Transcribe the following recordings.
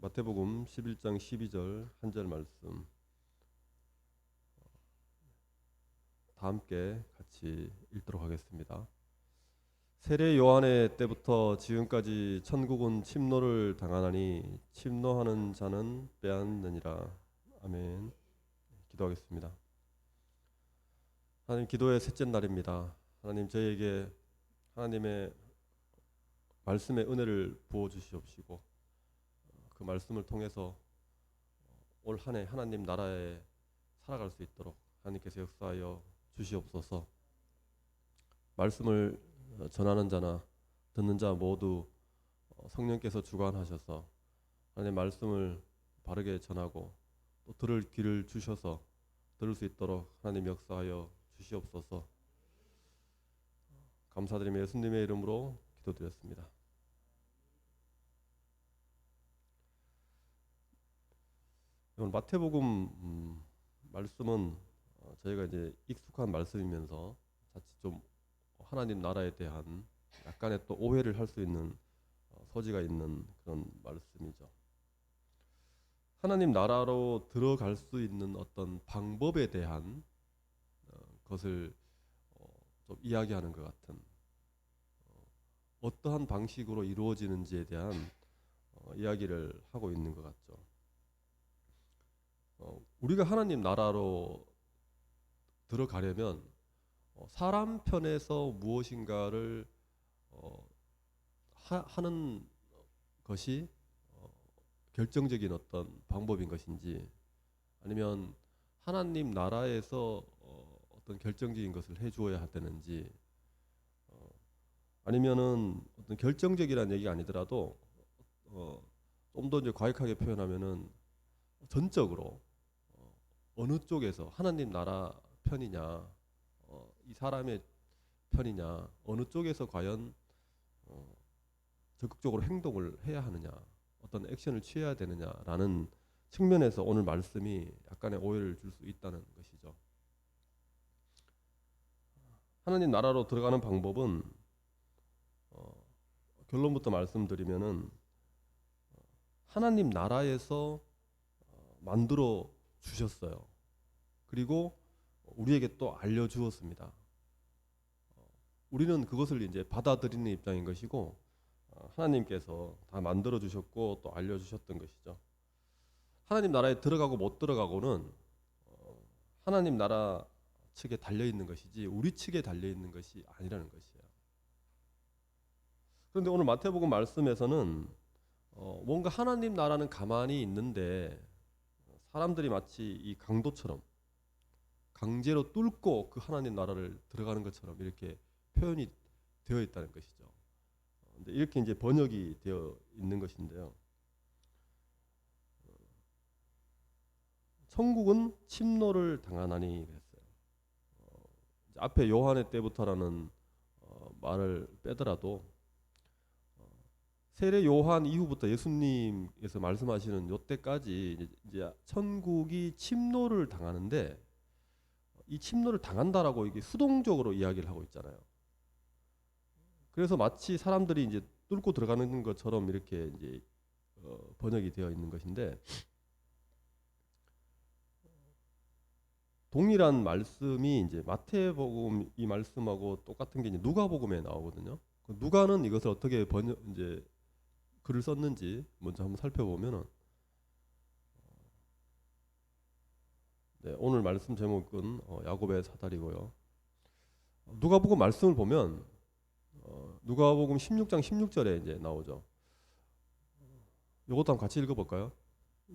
마태복음 11장 12절 한 절 말씀 다 함께 같이 읽도록 하겠습니다. 세례 요한의 때부터 지금까지 천국은 침노를 당하나니 침노하는 자는 빼앗느니라. 아멘. 기도하겠습니다. 하나님, 기도의 셋째 날입니다. 하나님, 저희에게 하나님의 말씀의 은혜를 부어주시옵시고 그 말씀을 통해서 올 한 해 하나님 나라에 살아갈 수 있도록 하나님께서 역사하여 주시옵소서. 말씀을 전하는 자나 듣는 자 모두 성령께서 주관하셔서 하나님의 말씀을 바르게 전하고 또 들을 귀를 주셔서 들을 수 있도록 하나님 역사하여 주시옵소서. 감사드리며 예수님의 이름으로 기도드렸습니다. 오늘 마태복음 말씀은 저희가 이제 익숙한 말씀이면서 자칫 좀 하나님 나라에 대한 약간의 또 오해를 할 수 있는 소지가 있는 그런 말씀이죠. 하나님 나라로 들어갈 수 있는 어떤 방법에 대한 것을 좀 이야기하는 것 같은, 어떠한 방식으로 이루어지는지에 대한 이야기를 하고 있는 것 같죠. 우리가 하나님 나라로 들어가려면 사람 편에서 무엇인가를 하는 것이 결정적인 어떤 방법인 것인지, 아니면 하나님 나라에서 어떤 결정적인 것을 해주어야 되는지, 아니면은 어떤 결정적이라는 얘기가 아니더라도 좀 더 이제 과격하게 표현하면은 전적으로 어느 쪽에서 하나님 나라 편이냐, 이 사람의 편이냐, 어느 쪽에서 과연 적극적으로 행동을 해야 하느냐, 어떤 액션을 취해야 되느냐라는 측면에서 오늘 말씀이 약간의 오해를 줄 수 있다는 것이죠. 하나님 나라로 들어가는 방법은 결론부터 말씀드리면은 하나님 나라에서 만들어 주셨어요. 그리고 우리에게 또 알려주었습니다. 우리는 그것을 이제 받아들이는 입장인 것이고, 하나님께서 다 만들어 주셨고 또 알려주셨던 것이죠. 하나님 나라에 들어가고 못 들어가고는 하나님 나라 측에 달려 있는 것이지 우리 측에 달려 있는 것이 아니라는 것이에요. 그런데 오늘 마태복음 말씀에서는 뭔가 하나님 나라는 가만히 있는데 사람들이 마치 이 강도처럼 강제로 뚫고 그 하나님 나라를 들어가는 것처럼 이렇게 표현이 되어 있다는 것이죠. 근데 이렇게 이제 번역이 되어 있는 것인데요. 천국은 침노를 당하나니 그랬어요. 앞에 요한의 때부터라는 말을 빼더라도 세례 요한 이후부터 예수님께서 말씀하시는 요때까지 이제 천국이 침노를 당하는데, 이 침노를 당한다라고 이게 수동적으로 이야기를 하고 있잖아요. 그래서 마치 사람들이 이제 뚫고 들어가는 것처럼 이렇게 이제 번역이 되어 있는 것인데, 동일한 말씀이 이제 마태복음 이 말씀하고 똑같은 게 이제 누가복음에 나오거든요. 누가는 이것을 어떻게 이제 글을 썼는지 먼저 한번 살펴보면은, 네, 오늘 말씀 제목은 야곱의 사달이고요. 누가복음 말씀을 보면 누가복음 16장 16절에 이제 나오죠. 이것도 한번 같이 읽어볼까요?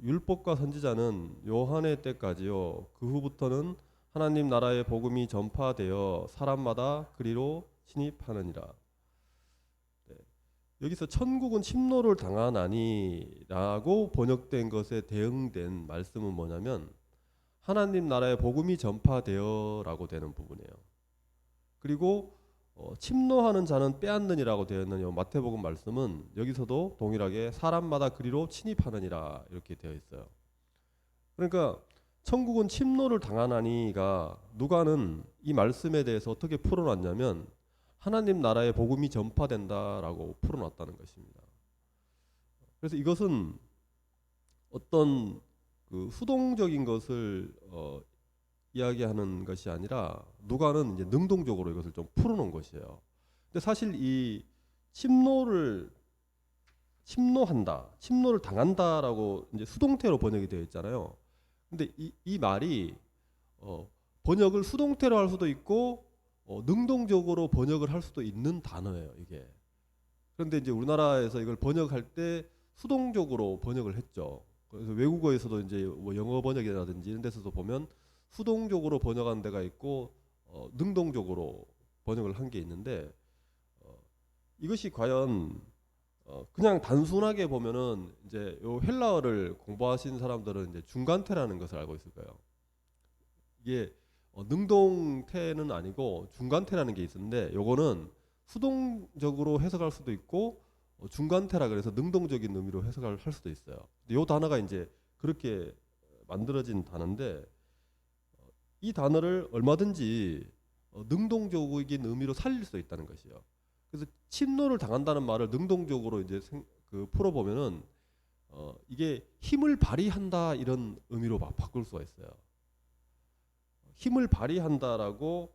율법과 선지자는 요한의 때까지요, 그 후부터는 하나님 나라의 복음이 전파되어 사람마다 그리로 침입하느니라. 네. 여기서 천국은 침노를 당하나니라고 번역된 것에 대응된 말씀은 뭐냐면 하나님 나라의 복음이 전파되어라고 되는 부분이에요. 그리고 침노하는 자는 빼앗느니라고 되어 있는 마태복음 말씀은 여기서도 동일하게 사람마다 그리로 침입하느니라 이렇게 되어 있어요. 그러니까 천국은 침노를 당하나니가 누가는 이 말씀에 대해서 어떻게 풀어놨냐면 하나님 나라의 복음이 전파된다라고 풀어놨다는 것입니다. 그래서 이것은 어떤 그 수동적인 것을 이야기하는 것이 아니라 누가는 이제 능동적으로 이것을 좀 풀어놓은 것이에요. 근데 사실 이 침노를 당한다라고 이제 수동태로 번역이 되어 있잖아요. 근데 이 말이 번역을 수동태로 할 수도 있고 능동적으로 번역을 할 수도 있는 단어예요, 이게. 그런데 이제 우리나라에서 이걸 번역할 때 수동적으로 번역을 했죠. 그래서 외국어에서도 이제 뭐 영어 번역이라든지 이런 데서도 보면 수동적으로 번역한 데가 있고 능동적으로 번역을 한 게 있는데 이것이 과연 그냥 단순하게 보면은 이제 요 헬라어를 공부하신 사람들은 이제 중간태라는 것을 알고 있을 거예요. 이게 능동태는 아니고 중간태라는 게 있는데 요거는 수동적으로 해석할 수도 있고 중간태라 그래서 능동적인 의미로 해석을 할 수도 있어요. 이 단어가 이제 그렇게 만들어진 단어인데 이 단어를 얼마든지 능동적인 의미로 살릴 수 있다는 것이에요. 그래서 침노를 당한다는 말을 능동적으로 이제 풀어보면은 이게 힘을 발휘한다 이런 의미로 바꿀 수가 있어요. 힘을 발휘한다라고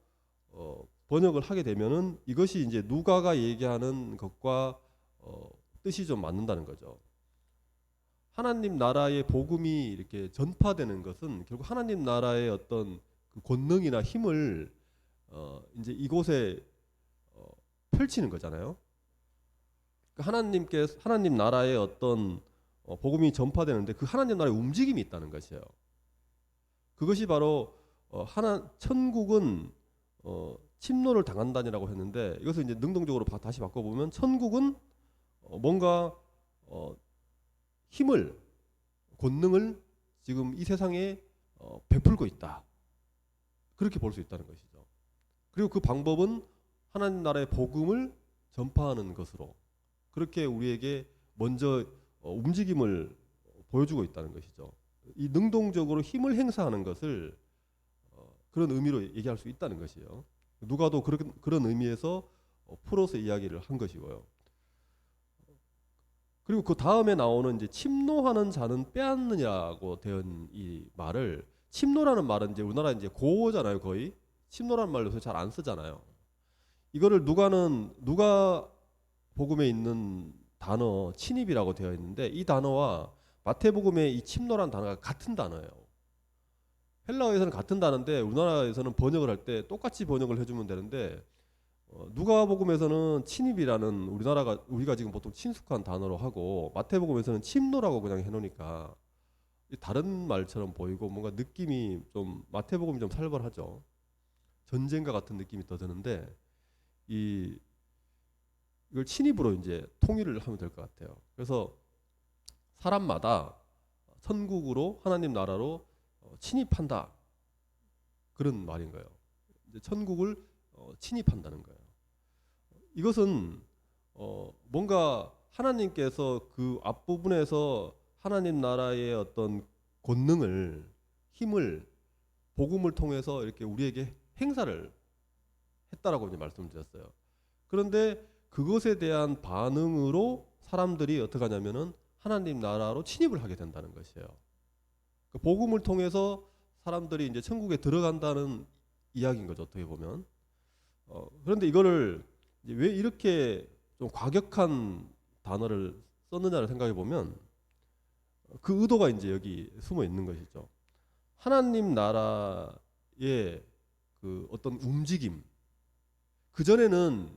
번역을 하게 되면은 이것이 이제 누가가 얘기하는 것과 뜻이 좀 맞는다는 거죠. 하나님 나라의 복음이 이렇게 전파되는 것은 결국 하나님 나라의 어떤 그 권능이나 힘을 이제 이곳에 펼치는 거잖아요. 하나님 나라의 어떤 복음이 전파되는데 그 하나님 나라의 움직임이 있다는 것이에요. 그것이 바로 천국은 침노를 당한다니라고 했는데 이것을 이제 능동적으로 다시 바꿔보면 천국은 뭔가 힘을 권능을 지금 이 세상에 베풀고 있다. 그렇게 볼 수 있다는 것이죠. 그리고 그 방법은 하나님 나라의 복음을 전파하는 것으로 그렇게 우리에게 먼저 움직임을 보여주고 있다는 것이죠. 이 능동적으로 힘을 행사하는 것을 그런 의미로 얘기할 수 있다는 것이에요. 누가도 그런 의미에서 풀어서 이야기를 한 것이고요. 그리고 그 다음에 나오는 이제 침노하는 자는 빼앗느냐고 되은 이 말을 침노라는 말은 이제 우리나라 이제 고어잖아요, 거의. 침노라는 말을 요새 잘 안 쓰잖아요. 이거를 누가 복음에 있는 단어 침입이라고 되어 있는데 이 단어와 마태복음의 이 침노라는 단어가 같은 단어예요. 헬라어에서는 같은 단어인데 우리나라에서는 번역을 할 때 똑같이 번역을 해주면 되는데 누가복음에서는 침입이라는 우리가 지금 보통 친숙한 단어로 하고 마태복음에서는 침노라고 그냥 해놓으니까 다른 말처럼 보이고 뭔가 느낌이 좀 마태복음이 좀 살벌하죠. 전쟁과 같은 느낌이 더 드는데 이걸 침입으로 이제 통일을 하면 될 것 같아요. 그래서 사람마다 천국으로 하나님 나라로 침입한다 그런 말인 거예요. 이제 천국을 침입한다는 거예요. 이것은 뭔가 하나님께서 그 앞부분에서 하나님 나라의 어떤 권능을 힘을 복음을 통해서 이렇게 우리에게 행사를 했다라고 이제 말씀드렸어요. 그런데 그것에 대한 반응으로 사람들이 어떻게 하냐면은 하나님 나라로 침입을 하게 된다는 것이에요. 그 복음을 통해서 사람들이 이제 천국에 들어간다는 이야기인 거죠, 어떻게 보면. 그런데 이거를 이제 왜 이렇게 좀 과격한 단어를 썼느냐를 생각해 보면 그 의도가 이제 여기 숨어 있는 것이죠. 하나님 나라의 그 어떤 움직임. 그 전에는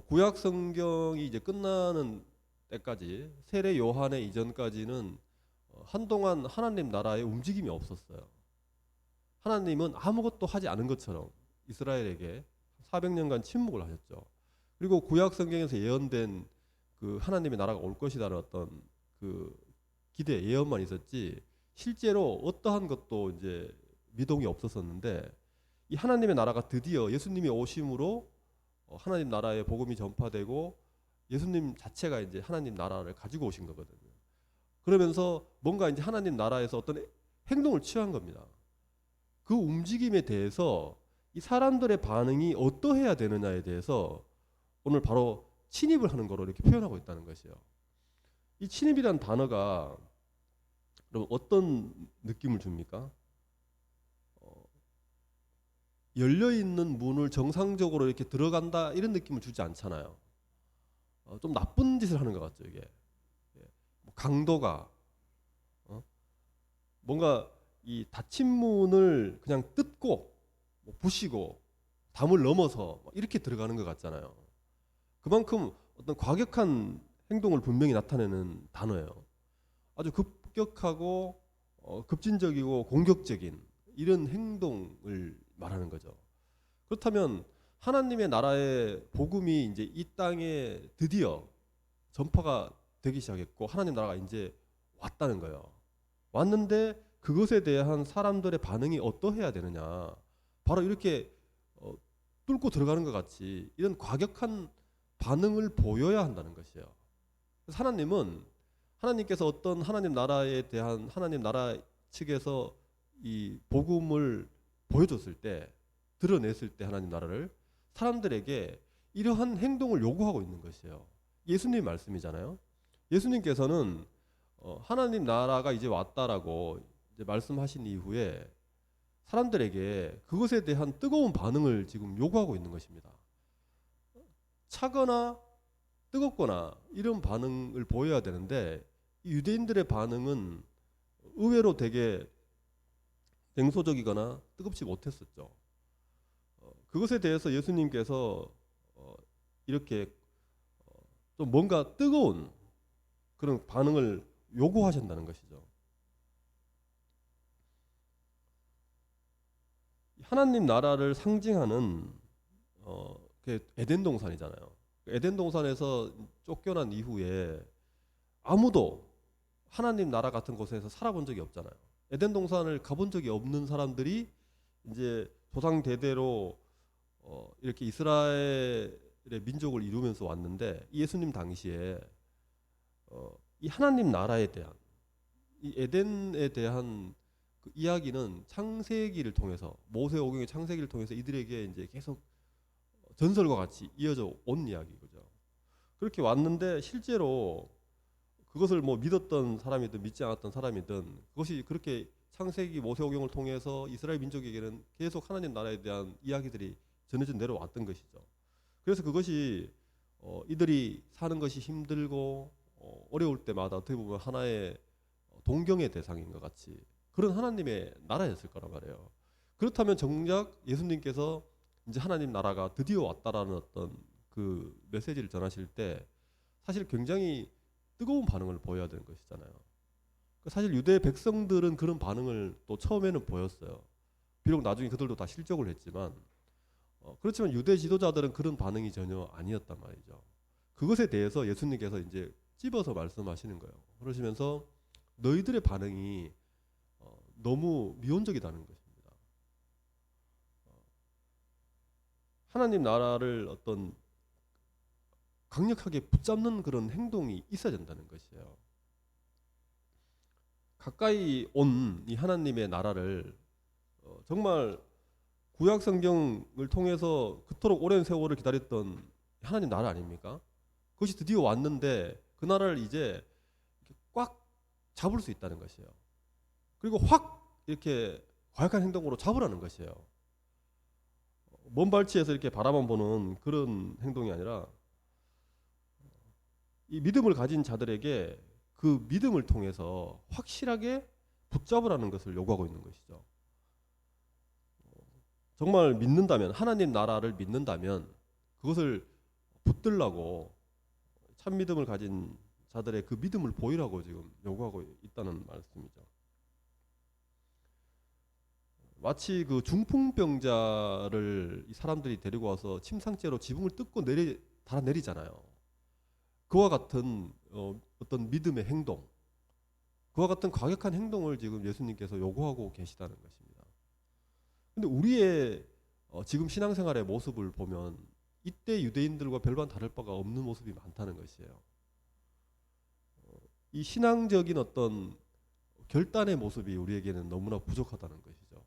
구약 성경이 이제 끝나는 때까지 세례 요한의 이전까지는 한동안 하나님 나라의 움직임이 없었어요. 하나님은 아무것도 하지 않은 것처럼 이스라엘에게 400년간 침묵을 하셨죠. 그리고 구약 성경에서 예언된 그 하나님의 나라가 올 것이라는 어떤 그 기대 예언만 있었지 실제로 어떠한 것도 이제 미동이 없었었는데 이 하나님의 나라가 드디어 예수님이 오심으로 하나님 나라의 복음이 전파되고 예수님 자체가 이제 하나님 나라를 가지고 오신 거거든요. 그러면서 뭔가 이제 하나님 나라에서 어떤 행동을 취한 겁니다. 그 움직임에 대해서 이 사람들의 반응이 어떠해야 되느냐에 대해서 오늘 바로 침입을 하는 거로 이렇게 표현하고 있다는 것이에요. 이 침입이라는 단어가 여러분 어떤 느낌을 줍니까? 열려 있는 문을 정상적으로 이렇게 들어간다 이런 느낌을 주지 않잖아요. 좀 나쁜 짓을 하는 것 같죠 이게. 예. 뭐 강도가 뭔가 이 닫힌 문을 그냥 뜯고 뭐 부시고 담을 넘어서 이렇게 들어가는 것 같잖아요. 그만큼 어떤 과격한 행동을 분명히 나타내는 단어예요. 아주 급격하고 급진적이고 공격적인 이런 행동을 말하는 거죠. 그렇다면 하나님의 나라의 복음이 이제 이 땅에 드디어 전파가 되기 시작했고 하나님 나라가 이제 왔다는 거예요. 왔는데 그것에 대한 사람들의 반응이 어떠해야 되느냐. 바로 이렇게 뚫고 들어가는 것 같이 이런 과격한 반응을 보여야 한다는 것이에요. 그래서 하나님께서 어떤 하나님 나라에 대한 하나님 나라 측에서 이 복음을 보여줬을 때, 드러냈을 때 하나님 나라를 사람들에게 이러한 행동을 요구하고 있는 것이에요. 예수님 말씀이잖아요. 예수님께서는 하나님 나라가 이제 왔다라고 이제 말씀하신 이후에 사람들에게 그것에 대한 뜨거운 반응을 지금 요구하고 있는 것입니다. 차거나 뜨겁거나 이런 반응을 보여야 되는데 유대인들의 반응은 의외로 되게 냉소적이거나 뜨겁지 못했었죠. 그것에 대해서 예수님께서 이렇게 좀 뭔가 뜨거운 그런 반응을 요구하신다는 것이죠. 하나님 나라를 상징하는 에덴 동산이잖아요. 에덴 동산에서 쫓겨난 이후에 아무도 하나님 나라 같은 곳에서 살아본 적이 없잖아요. 에덴 동산을 가본 적이 없는 사람들이 이제 조상 대대로 이렇게 이스라엘의 민족을 이루면서 왔는데 예수님 당시에 이 하나님 나라에 대한 이 에덴에 대한 그 이야기는 창세기를 통해서 모세오경의 창세기를 통해서 이들에게 이제 계속 전설과 같이 이어져 온 이야기죠. 그렇게 왔는데 실제로 그것을 뭐 믿었던 사람이든 믿지 않았던 사람이든 그것이 그렇게 창세기 모세오경을 통해서 이스라엘 민족에게는 계속 하나님 나라에 대한 이야기들이 전해져 내려왔던 것이죠. 그래서 그것이 이들이 사는 것이 힘들고 어려울 때마다 어떻게 보면 하나의 동경의 대상인 것 같이 그런 하나님의 나라였을 거란 말이에요. 그렇다면 정작 예수님께서 이제 하나님 나라가 드디어 왔다라는 어떤 그 메시지를 전하실 때 사실 굉장히 뜨거운 반응을 보여야 되는 것이잖아요. 사실 유대 백성들은 그런 반응을 또 처음에는 보였어요. 비록 나중에 그들도 다 실족을 했지만 그렇지만 유대 지도자들은 그런 반응이 전혀 아니었단 말이죠. 그것에 대해서 예수님께서 이제 찝어서 말씀하시는 거예요. 그러시면서 너희들의 반응이 너무 미온적이다는 것입니다. 하나님 나라를 어떤 강력하게 붙잡는 그런 행동이 있어야 된다는 것이에요. 가까이 온 이 하나님의 나라를 정말 구약 성경을 통해서 그토록 오랜 세월을 기다렸던 하나님 나라 아닙니까? 그것이 드디어 왔는데 그 나라를 이제 꽉 잡을 수 있다는 것이에요. 그리고 확 이렇게 과격한 행동으로 잡으라는 것이에요. 먼 발치에서 이렇게 바라만 보는 그런 행동이 아니라 이 믿음을 가진 자들에게 그 믿음을 통해서 확실하게 붙잡으라는 것을 요구하고 있는 것이죠. 정말 믿는다면 하나님 나라를 믿는다면 그것을 붙들라고 참 믿음을 가진 자들의 그 믿음을 보이라고 지금 요구하고 있다는 말씀이죠. 마치 그 중풍병자를 이 사람들이 데리고 와서 침상째로 지붕을 뜯고 달아내리잖아요. 그와 같은 어떤 믿음의 행동, 그와 같은 과격한 행동을 지금 예수님께서 요구하고 계시다는 것입니다. 근데 우리의 지금 신앙생활의 모습을 보면 이때 유대인들과 별반 다를 바가 없는 모습이 많다는 것이에요. 이 신앙적인 어떤 결단의 모습이 우리에게는 너무나 부족하다는 것이죠.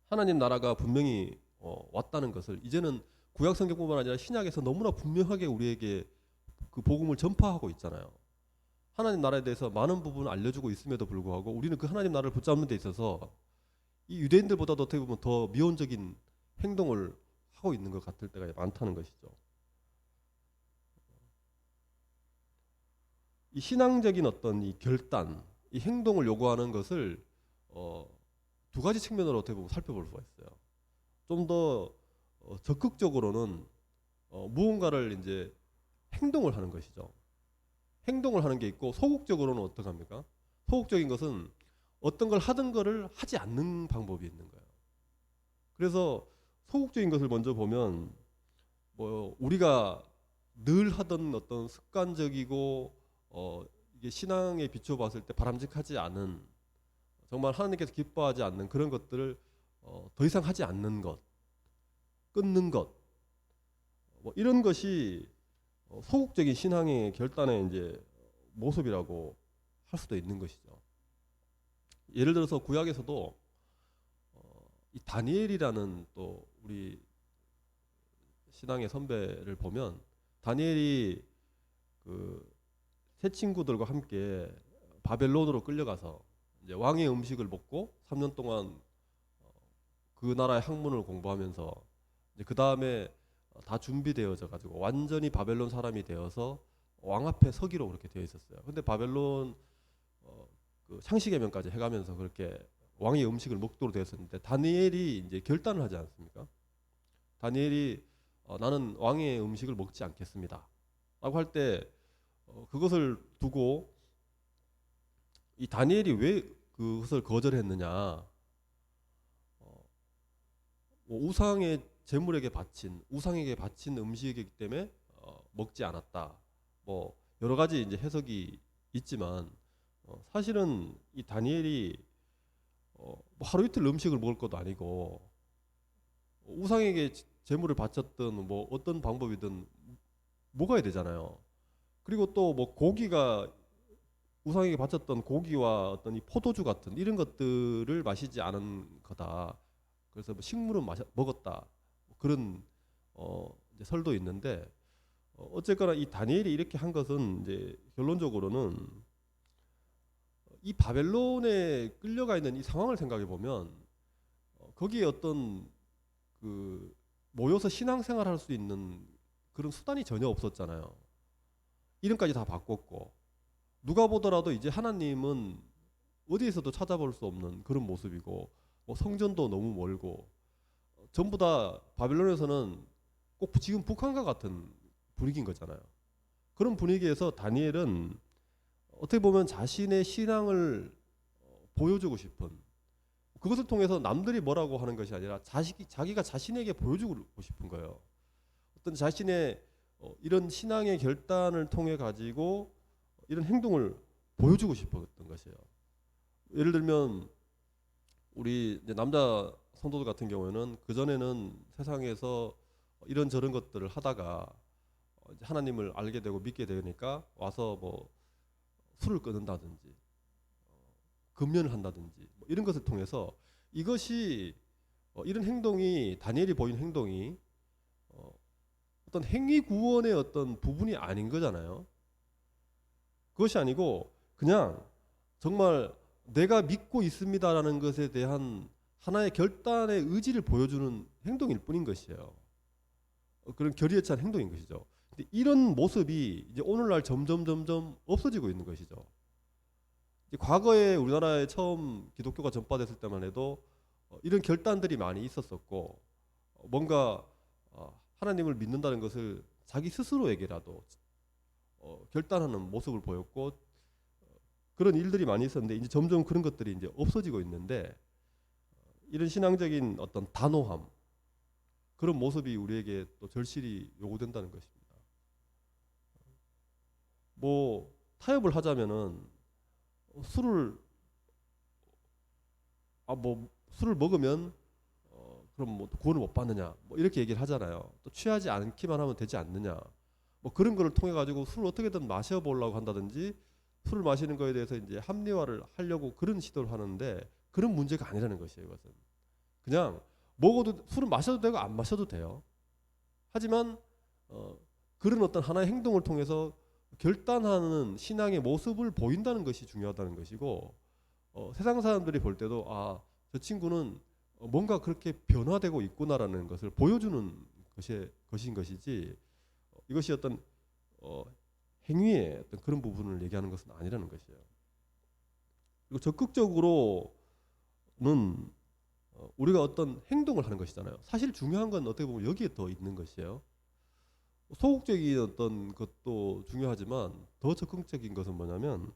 하나님 나라가 분명히 왔다는 것을 이제는 구약 성경뿐만 아니라 신약에서 너무나 분명하게 우리에게 그 복음을 전파하고 있잖아요. 하나님 나라에 대해서 많은 부분을 알려주고 있음에도 불구하고 우리는 그 하나님 나라를 붙잡는 데 있어서 이 유대인들보다도 어떻게 보면 더 미온적인 행동을 하고 있는 것 같을 때가 많다는 것이죠. 이 신앙적인 어떤 이 결단, 이 행동을 요구하는 것을 두 가지 측면으로 어떻게 보면 살펴볼 수가 있어요. 좀 더 적극적으로는 무언가를 이제 행동을 하는 것이죠. 행동을 하는 게 있고 소극적으로는 어떻게 합니까? 소극적인 것은 어떤 걸 하던 거를 하지 않는 방법이 있는 거예요. 그래서 소극적인 것을 먼저 보면 뭐 우리가 늘 하던 어떤 습관적이고 이게 신앙에 비추어 봤을 때 바람직하지 않은 정말 하나님께서 기뻐하지 않는 그런 것들을 더 이상 하지 않는 것, 끊는 것, 뭐 이런 것이 소극적인 신앙의 결단의 이제 모습이라고 할 수도 있는 것이죠. 예를 들어서 구약에서도 이 다니엘이라는 또 우리 신앙의 선배를 보면 다니엘이 그 세 친구들과 함께 바벨론으로 끌려가서 이제 왕의 음식을 먹고 3년 동안 그 나라의 학문을 공부하면서 이제 그 다음에 다 준비되어져 가지고 완전히 바벨론 사람이 되어서 왕 앞에 서기로 그렇게 되어 있었어요. 근데 바벨론 그 상시개명까지 해가면서 그렇게 왕의 음식을 먹도록 되었었는데 다니엘이 이제 결단을 하지 않습니까? 다니엘이 나는 왕의 음식을 먹지 않겠습니다. 라고 할 때 그것을 두고 이 다니엘이 왜 그것을 거절했느냐? 뭐 우상의 제물에게 바친 우상에게 바친 음식이기 때문에 먹지 않았다. 뭐 여러 가지 이제 해석이 있지만 사실은 이 다니엘이 뭐 하루 이틀 음식을 먹을 것도 아니고 우상에게 제물을 바쳤든 뭐 어떤 방법이든 먹어야 되잖아요. 그리고 또 뭐 고기가 우상에게 바쳤던 고기와 어떤 이 포도주 같은 이런 것들을 마시지 않은 거다. 그래서 뭐 식물은 먹었다. 그런 이제 설도 있는데 어쨌거나 이 다니엘이 이렇게 한 것은 이제 결론적으로는 이 바벨론에 끌려가 있는 이 상황을 생각해 보면 거기에 어떤 그 모여서 신앙생활 할 수 있는 그런 수단이 전혀 없었잖아요. 이름까지 다 바꿨고 누가 보더라도 이제 하나님은 어디에서도 찾아볼 수 없는 그런 모습이고 뭐 성전도 너무 멀고 전부 다 바벨론에서는 꼭 지금 북한과 같은 분위기인 거잖아요. 그런 분위기에서 다니엘은 어떻게 보면 자신의 신앙을 보여주고 싶은 그것을 통해서 남들이 뭐라고 하는 것이 아니라 자기가 자신에게 보여주고 싶은 거예요. 어떤 자신의 이런 신앙의 결단을 통해 가지고 이런 행동을 보여주고 싶었던 것이에요. 예를 들면 우리 이제 남자 성도들 같은 경우에는 그 전에는 세상에서 이런저런 것들을 하다가 하나님을 알게 되고 믿게 되니까 와서 뭐 술을 끊는다든지 금연을 한다든지 뭐 이런 것을 통해서 이것이 이런 행동이 다니엘이 보인 행동이 어떤 행위 구원의 어떤 부분이 아닌 거잖아요. 그것이 아니고 그냥 정말 내가 믿고 있습니다라는 것에 대한 하나의 결단의 의지를 보여주는 행동일 뿐인 것이에요. 그런 결의에 찬 행동인 것이죠. 근데 이런 모습이 이제 오늘날 점점 없어지고 있는 것이죠. 과거에 우리나라에 처음 기독교가 전파됐을 때만 해도 이런 결단들이 많이 있었었고 뭔가 하나님을 믿는다는 것을 자기 스스로에게라도 결단하는 모습을 보였고 그런 일들이 많이 있었는데 이제 점점 그런 것들이 이제 없어지고 있는데 이런 신앙적인 어떤 단호함 그런 모습이 우리에게 또 절실히 요구된다는 것입니다. 뭐 타협을 하자면은 술을 술을 먹으면 그럼 뭐 구원을 못 받느냐 뭐 이렇게 얘기를 하잖아요. 또 취하지 않기만 하면 되지 않느냐 뭐 그런 거를 통해 가지고 술을 어떻게든 마셔보려고 한다든지 술을 마시는 거에 대해서 이제 합리화를 하려고 그런 시도를 하는데 그런 문제가 아니라는 것이에요. 이것은 그냥 먹어도 술을 마셔도 되고 안 마셔도 돼요. 하지만 그런 어떤 하나의 행동을 통해서 결단하는 신앙의 모습을 보인다는 것이 중요하다는 것이고, 세상 사람들이 볼 때도 저 친구는 뭔가 그렇게 변화되고 있구나라는 것을 보여주는 것인 것이지, 이것이 어떤 행위의 어떤 그런 부분을 얘기하는 것은 아니라는 것이에요. 그리고 적극적으로는 우리가 어떤 행동을 하는 것이잖아요. 사실 중요한 건 어떻게 보면 여기에 더 있는 것이에요. 소극적인 어떤 것도 중요하지만 더 적극적인 것은 뭐냐면,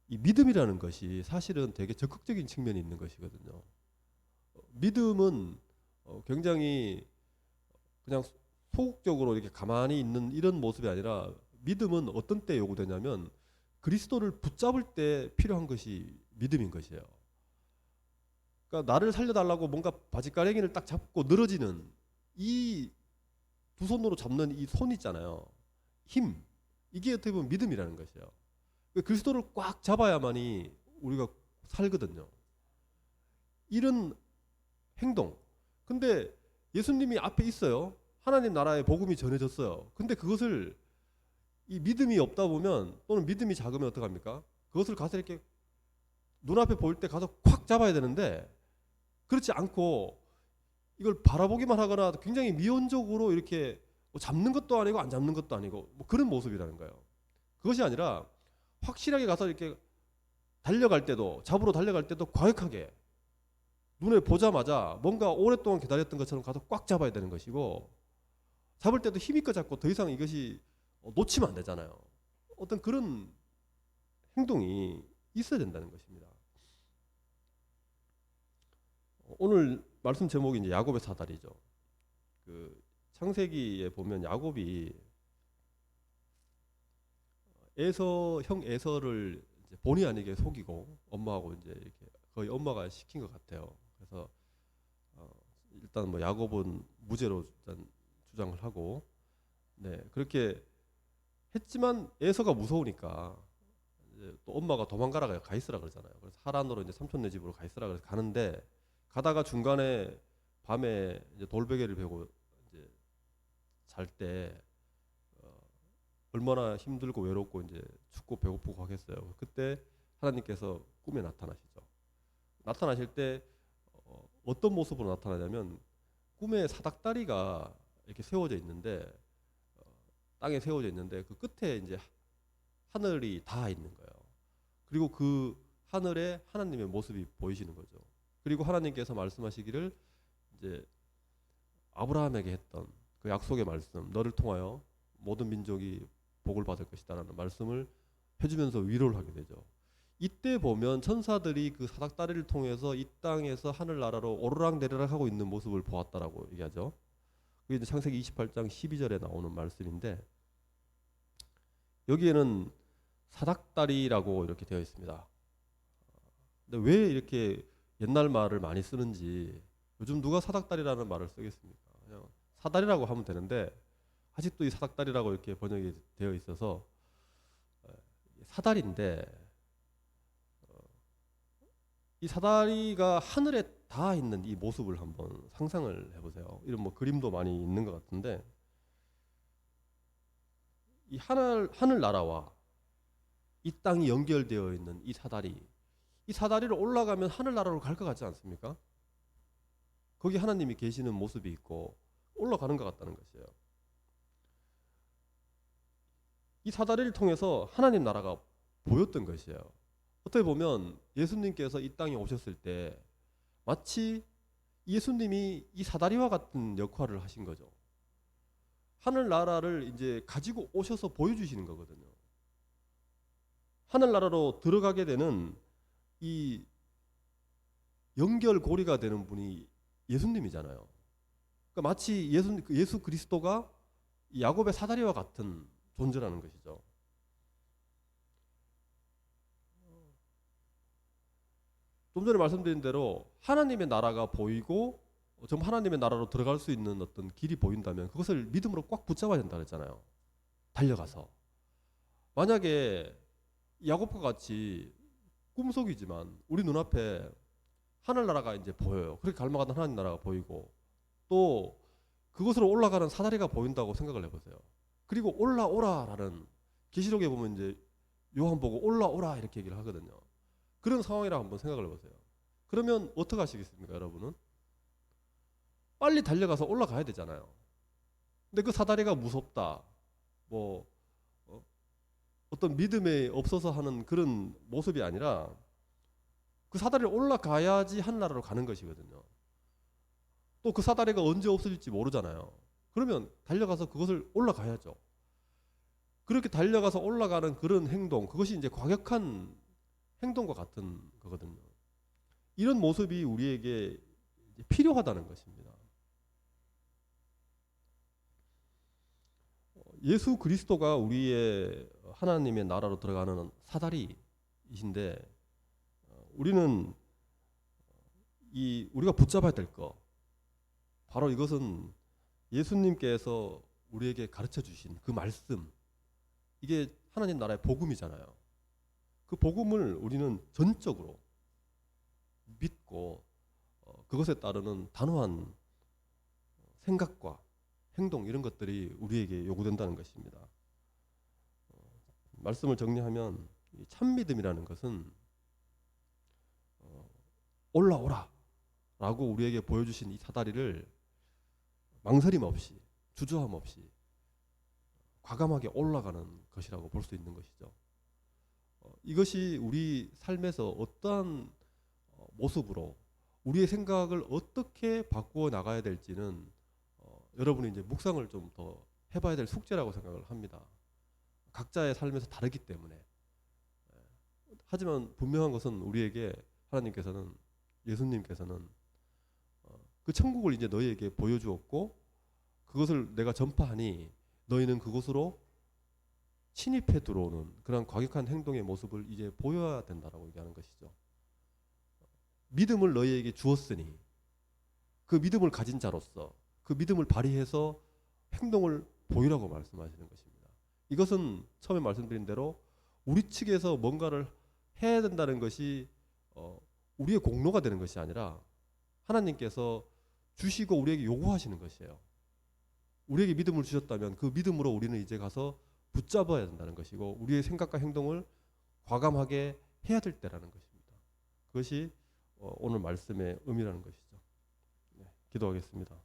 이 믿음이라는 것이 사실은 되게 적극적인 측면이 있는 것이거든요. 믿음은 굉장히 그냥 소극적으로 이렇게 가만히 있는 이런 모습이 아니라, 믿음은 어떤 때 요구되냐면 그리스도를 붙잡을 때 필요한 것이 믿음인 것이에요. 그러니까 나를 살려달라고 뭔가 바지가랭이를 딱 잡고 늘어지는 이 두 손으로 잡는 이 손 있잖아요. 힘. 이게 어떻게 보면 믿음이라는 것이에요. 그리스도를 꽉 잡아야만이 우리가 살거든요. 이런 행동. 근데 예수님이 앞에 있어요. 하나님 나라의 복음이 전해졌어요. 근데 그것을 이 믿음이 없다 보면, 또는 믿음이 작으면 어떡합니까? 그것을 가서 이렇게 눈앞에 보일 때 가서 콱 잡아야 되는데, 그렇지 않고 이걸 바라보기만 하거나 굉장히 미온적으로 이렇게 잡는 것도 아니고 안 잡는 것도 아니고 그런 모습이라는 거예요. 그것이 아니라 확실하게 가서 이렇게 달려갈 때도, 잡으러 달려갈 때도 과격하게 눈에 보자마자 뭔가 오랫동안 기다렸던 것처럼 가서 꽉 잡아야 되는 것이고, 잡을 때도 힘있게 잡고 더 이상 이것이 놓치면 안 되잖아요. 어떤 그런 행동이 있어야 된다는 것입니다. 오늘 말씀 제목이 이제 야곱의 사다리죠. 그 창세기에 보면 야곱이 형 에서를 이제 본의 아니게 속이고 엄마하고 이제 이렇게 거의 엄마가 시킨 것 같아요. 그래서 일단 뭐 야곱은 무죄로 일단 주장을 하고, 네, 그렇게 했지만 에서가 무서우니까 이제 또 엄마가 도망가라 가 있으라 그러잖아요. 그래서 하란으로 이제 삼촌네 집으로 가 있으라 그래서 가는데, 가다가 중간에 밤에 이제 돌베개를 베고 이제 잘 때 얼마나 힘들고 외롭고 이제 춥고 배고프고 하겠어요. 그때 하나님께서 꿈에 나타나시죠. 나타나실 때 어떤 모습으로 나타나냐면, 꿈에 사닥다리가 이렇게 세워져 있는데, 땅에 세워져 있는데 그 끝에 이제 하늘이 닿아 있는 거예요. 그리고 그 하늘에 하나님의 모습이 보이시는 거죠. 그리고 하나님께서 말씀하시기를 이제 아브라함에게 했던 그 약속의 말씀, 너를 통하여 모든 민족이 복을 받을 것이다라는 말씀을 해주면서 위로를 하게 되죠. 이때 보면 천사들이 그 사닥다리를 통해서 이 땅에서 하늘나라로 오르락내리락 하고 있는 모습을 보았다라고 얘기하죠. 그게 이제 창세기 28장 12절에 나오는 말씀인데, 여기에는 사닥다리라고 이렇게 되어 있습니다. 근데 왜 이렇게 옛날 말을 많이 쓰는지, 요즘 누가 사닥다리라는 말을 쓰겠습니까? 그냥 사다리라고 하면 되는데 아직도 이 사닥다리라고 이렇게 번역이 되어 있어서 사다리인데, 이 사다리가 하늘에 닿아 있는 이 모습을 한번 상상을 해보세요. 이런 뭐 그림도 많이 있는 것 같은데, 이 하늘 나라와 이 땅이 연결되어 있는 이 사다리를 올라가면 하늘 나라로 갈 것 같지 않습니까? 거기 하나님이 계시는 모습이 있고 올라가는 것 같다는 것이에요. 이 사다리를 통해서 하나님 나라가 보였던 것이에요. 어떻게 보면 예수님께서 이 땅에 오셨을 때 마치 예수님이 이 사다리와 같은 역할을 하신 거죠. 하늘 나라를 이제 가지고 오셔서 보여주시는 거거든요. 하늘 나라로 들어가게 되는 이 연결고리가 되는 분이 예수님이잖아요. 그러니까 마치 예수 그리스도가 야곱의 사다리와 같은 존재라는 것이죠. 좀 전에 말씀드린 대로 하나님의 나라가 보이고 정말 하나님의 나라로 들어갈 수 있는 어떤 길이 보인다면 그것을 믿음으로 꽉 붙잡아야 된다 그랬잖아요. 달려가서. 만약에 야곱과 같이 꿈속이지만 우리 눈앞에 하늘나라가 이제 보여요. 그렇게 갈망하던 하나님 나라가 보이고 또 그곳으로 올라가는 사다리가 보인다고 생각을 해보세요. 그리고 올라오라라는, 계시록에 보면 이제 요한 보고 올라오라 이렇게 얘기를 하거든요. 그런 상황이라 한번 생각을 해보세요. 그러면 어떻게 하시겠습니까, 여러분은? 빨리 달려가서 올라가야 되잖아요. 근데 그 사다리가 무섭다, 뭐 어떤 믿음에 없어서 하는 그런 모습이 아니라 그 사다리를 올라가야지 하늘나라로 가는 것이거든요. 또 그 사다리가 언제 없어질지 모르잖아요. 그러면 달려가서 그것을 올라가야죠. 그렇게 달려가서 올라가는 그런 행동, 그것이 이제 과격한 행동과 같은 거거든요. 이런 모습이 우리에게 필요하다는 것입니다. 예수 그리스도가 우리의 하나님의 나라로 들어가는 사다리이신데, 우리는 우리가 붙잡아야 될 거, 바로 이것은 예수님께서 우리에게 가르쳐 주신 그 말씀, 이게 하나님 나라의 복음이잖아요. 그 복음을 우리는 전적으로 믿고 그것에 따르는 단호한 생각과 행동, 이런 것들이 우리에게 요구된다는 것입니다. 말씀을 정리하면 참 믿음이라는 것은 올라오라 라고 우리에게 보여주신 이 사다리를 망설임 없이, 주저함 없이 과감하게 올라가는 것이라고 볼 수 있는 것이죠. 이것이 우리 삶에서 어떠한 모습으로 우리의 생각을 어떻게 바꾸어 나가야 될지는 여러분이 이제 묵상을 좀 더 해봐야 될 숙제라고 생각을 합니다. 각자의 삶에서 다르기 때문에. 하지만 분명한 것은 우리에게 하나님께서는, 예수님께서는 그 천국을 이제 너희에게 보여주었고, 그것을 내가 전파하니 너희는 그곳으로 침입해 들어오는 그런 과격한 행동의 모습을 이제 보여야 된다라고 얘기하는 것이죠. 믿음을 너희에게 주었으니 그 믿음을 가진 자로서 그 믿음을 발휘해서 행동을 보이라고 말씀하시는 것입니다. 이것은 처음에 말씀드린 대로 우리 측에서 뭔가를 해야 된다는 것이 우리의 공로가 되는 것이 아니라 하나님께서 주시고 우리에게 요구하시는 것이에요. 우리에게 믿음을 주셨다면 그 믿음으로 우리는 이제 가서 붙잡아야 된다는 것이고, 우리의 생각과 행동을 과감하게 해야 될 때라는 것입니다. 그것이 오늘 말씀의 의미라는 것이죠. 네, 기도하겠습니다.